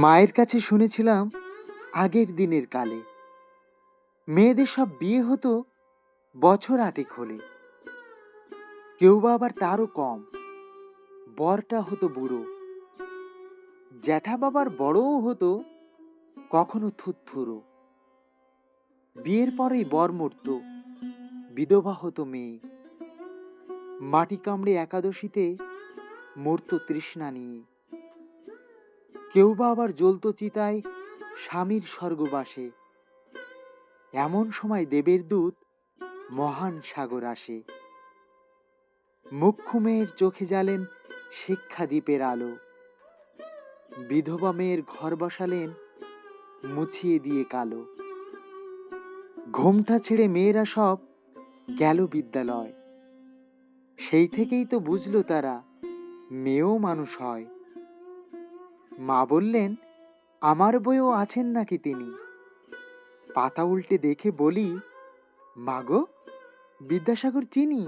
মায়ের কাছে শুনেছিলাম আগের দিনের কালে মেয়েদের সব বিয়ে হতো বছর 8 হলে। কেউ বা আবার তারও কম, বরটা হতো বুড়ো। জ্যাঠা বাবার বড়ও হতো, কখনো থুতথুরো। বিয়ের পরেই বর মরত, বিধবা হতো মেয়ে। মাটি কামড়ে একাদশীতে মরত তৃষ্ণা নিয়ে। কেউ বা আবার জ্বলত চিতায় স্বামীর স্বর্গবাসে। এমন সময় দেবের দূত মহান সাগর আসে। মুখ্য মেয়ের চোখে জ্বালেন শিক্ষা দ্বীপের আলো। বিধবা মেয়ের ঘর বসালেন মুছিয়ে দিয়ে কালো। ঘোমটা ছেড়ে মেয়েরা সব গেল বিদ্যালয়। সেই থেকেই তো বুঝলো তারা মেয়েও মানুষ হয়। মা বললেন, আমার বইও আছেন নাকি তিনি? পাতা উল্টে দেখে বলি, মাগো, বিদ্যাসাগর চিনি।